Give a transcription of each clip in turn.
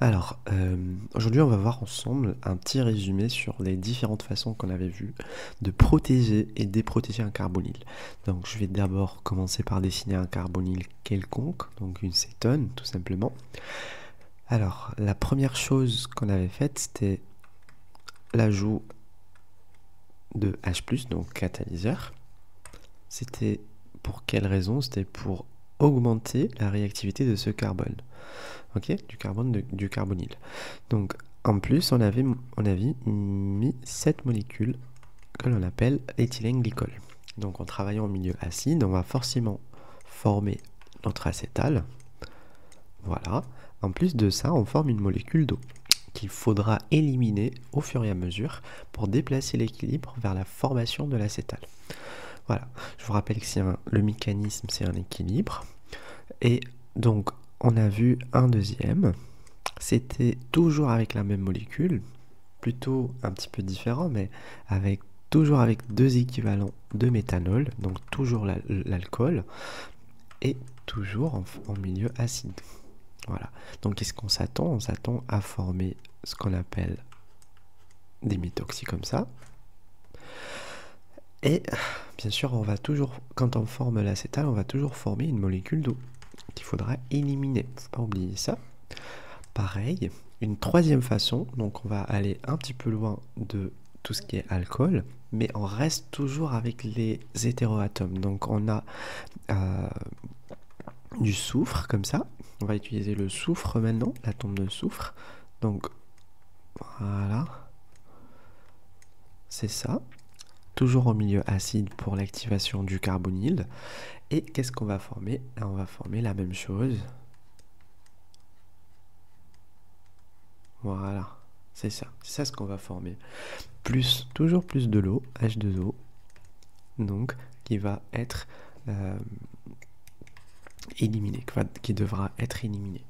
Alors, aujourd'hui, on va voir ensemble un petit résumé sur les différentes façons qu'on avait vues de protéger et déprotéger un carbonyle. Donc, je vais d'abord commencer par dessiner un carbonyle quelconque, donc une cétone, tout simplement. Alors, la première chose qu'on avait faite, c'était l'ajout de H+, donc catalyseur. C'était pour quelle raison? C'était pour augmenter la réactivité de ce carbone. Ok, du carbonyle. Donc, en plus, on avait mis cette molécule que l'on appelle l'éthylène glycol. Donc, en travaillant en milieu acide, on va forcément former notre acétal. Voilà. En plus de ça, on forme une molécule d'eau qu'il faudra éliminer au fur et à mesure pour déplacer l'équilibre vers la formation de l'acétal. Voilà. Je vous rappelle que le mécanisme, c'est un équilibre. Et donc, on a vu un deuxième. C'était toujours avec la même molécule, plutôt un petit peu différent, mais toujours avec deux équivalents de méthanol, donc toujours l'alcool, et toujours en milieu acide. Voilà. Donc qu'est-ce qu'on s'attend? On s'attend à former ce qu'on appelle des méthoxy comme ça. Et bien sûr, quand on forme l'acétal, on va toujours former une molécule d'eau qu'il faudra éliminer. Faut pas oublier ça. Pareil, une troisième façon, donc on va aller un petit peu loin de tout ce qui est alcool, mais on reste toujours avec les hétéroatomes. Donc on a du soufre comme ça. On va utiliser le soufre maintenant, l'atome de soufre. Donc voilà, c'est ça. Toujours au milieu acide pour l'activation du carbonyle. Et qu'est-ce qu'on va former? Là, on va former la même chose. Voilà, c'est ça ce qu'on va former. Toujours plus de l'eau, H2O, donc qui va être éliminé, qui devra être éliminé.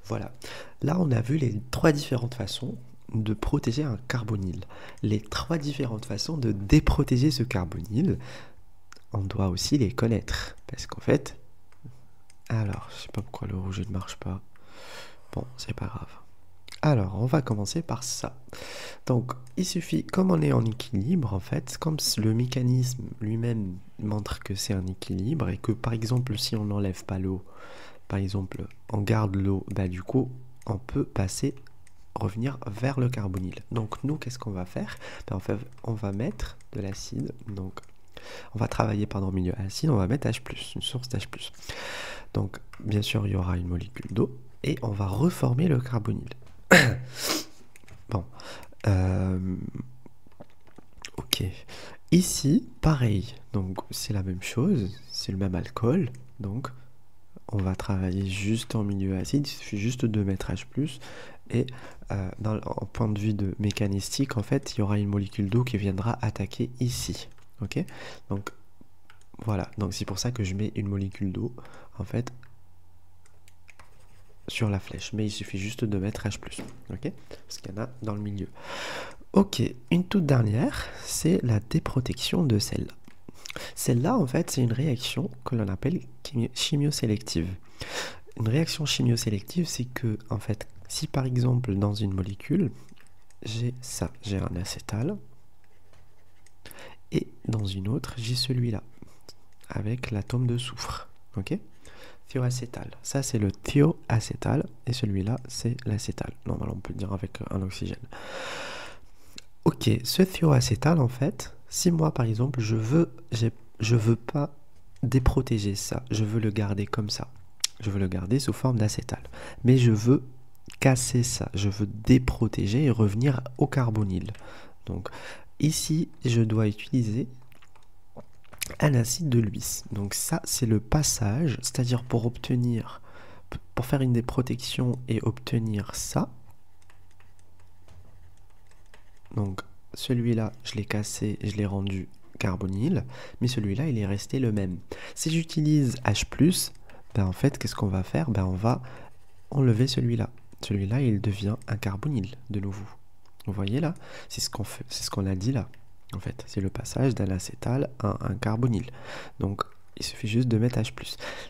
Voilà, là on a vu les trois différentes façons de protéger un carbonyle. Les trois différentes façons de déprotéger ce carbonyle, on doit aussi les connaître. Parce qu'en fait, alors, je sais pas pourquoi le rouge ne marche pas. Bon, c'est pas grave. Alors, on va commencer par ça. Donc, il suffit, comme on est en équilibre, en fait, comme le mécanisme lui-même montre que c'est un équilibre et que, par exemple, si on n'enlève pas l'eau, par exemple, on garde l'eau, bah, du coup, on peut revenir vers le carbonyle. Donc, nous, qu'est-ce qu'on va faire? Ben, on va mettre de l'acide, donc, on va travailler pendant le milieu acide, on va mettre H+, une source d'H+. Donc, bien sûr, il y aura une molécule d'eau et on va reformer le carbonyle. Bon, ok. Ici, pareil. Donc, c'est la même chose. C'est le même alcool. Donc, on va travailler juste en milieu acide. Il suffit juste de mettre H+. Et en point de vue de mécanistique, en fait, il y aura une molécule d'eau qui viendra attaquer ici. Ok? Donc, voilà. Donc, c'est pour ça que je mets une molécule d'eau, en fait, sur la flèche, mais il suffit juste de mettre H+, ok? Parce qu'il y en a dans le milieu. Ok, une toute dernière, c'est la déprotection de celle-là. Celle-là, en fait, c'est une réaction que l'on appelle chimiosélective. Une réaction chimiosélective, c'est que, en fait, si par exemple, dans une molécule, j'ai un acétal, et dans une autre, j'ai celui-là, avec l'atome de soufre, ok? Thioacétal. Ça, c'est le thioacétal et celui-là, c'est l'acétal. Normalement, on peut le dire avec un oxygène. Ok, ce thioacétal, en fait, si moi, par exemple, je veux pas déprotéger ça, je veux le garder comme ça. Je veux le garder sous forme d'acétal. Mais je veux casser ça, je veux déprotéger et revenir au carbonyle. Donc, ici, je dois utiliser un acide de Lewis. Donc ça, c'est le passage, c'est-à-dire pour faire une déprotection et obtenir ça. Donc celui-là, je l'ai cassé, je l'ai rendu carbonyle, mais celui-là, il est resté le même. Si j'utilise H+, ben en fait, qu'est-ce qu'on va faire? Ben on va enlever celui-là. Celui-là, il devient un carbonyle de nouveau. Vous voyez là? C'est ce qu'on a dit là. En fait, c'est le passage d'un acétal à un carbonyle. Donc, il suffit juste de mettre H+.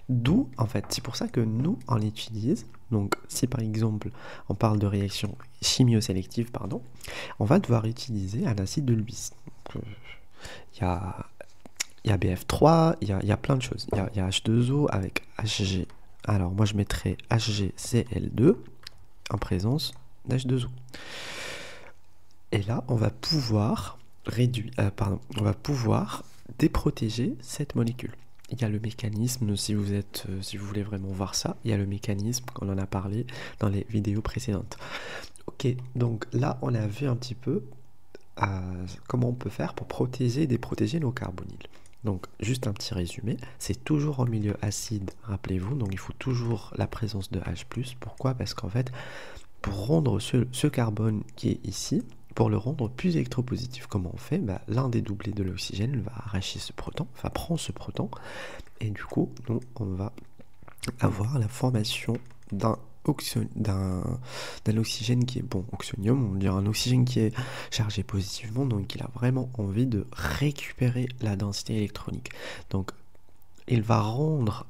D'où, en fait, c'est pour ça que nous, on l'utilise. Donc, si par exemple, on parle de réaction chimio-sélective, pardon, on va devoir utiliser un acide de Lewis. Il y a, BF3, il y a plein de choses. Il y a H2O avec Hg. Alors, moi, je mettrais HgCl2 en présence d'H2O. Et là, on va pouvoir on va pouvoir déprotéger cette molécule. Il y a le mécanisme, si vous voulez vraiment voir ça, il y a le mécanisme qu'on en a parlé dans les vidéos précédentes. Ok, donc là, on a vu un petit peu comment on peut faire pour protéger et déprotéger nos carbonyles. Donc, juste un petit résumé, c'est toujours en milieu acide, rappelez-vous, donc il faut toujours la présence de H+. Pourquoi? Parce qu'en fait, pour rendre ce carbone qui est ici, pour le rendre plus électropositif, comment on fait? L'un des doublés de l'oxygène va arracher ce proton, enfin prend ce proton, et du coup, nous, on va avoir la formation d'un oxygène qui est bon, oxonium, on dirait un oxygène qui est chargé positivement, donc il a vraiment envie de récupérer la densité électronique. Donc, il va rendre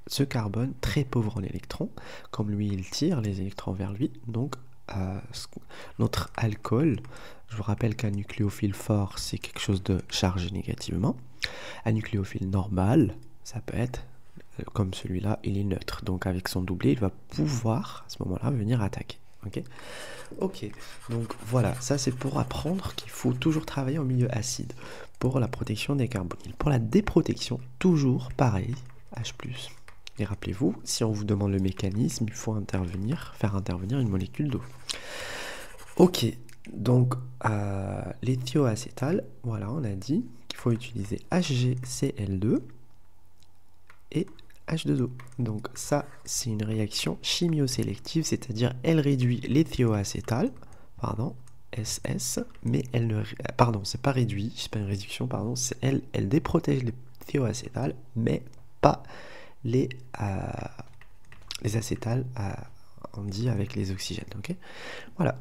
ce carbone très pauvre en électrons, comme lui il tire les électrons vers lui, donc notre alcool, je vous rappelle qu'un nucléophile fort c'est quelque chose de chargé négativement, un nucléophile normal, ça peut être comme celui-là, il est neutre, donc avec son doublé il va pouvoir à ce moment-là venir attaquer. Ok, donc voilà, ça c'est pour apprendre qu'il faut toujours travailler en milieu acide pour la protection des carbonyles. Pour la déprotection, toujours pareil, H+. Et rappelez-vous, si on vous demande le mécanisme, il faut faire intervenir une molécule d'eau. Ok, donc l'éthioacétal, voilà, on a dit qu'il faut utiliser HgCl2 et H2O. Donc ça, c'est une réaction chimio-sélective, c'est-à-dire elle réduit l'éthioacétal, SS, mais elle ne... Pardon, c'est pas réduit, c'est pas une réduction, pardon, c'est elle déprotège l'éthioacétal, mais pas les acétals, on dit avec les oxygènes, ok? Voilà.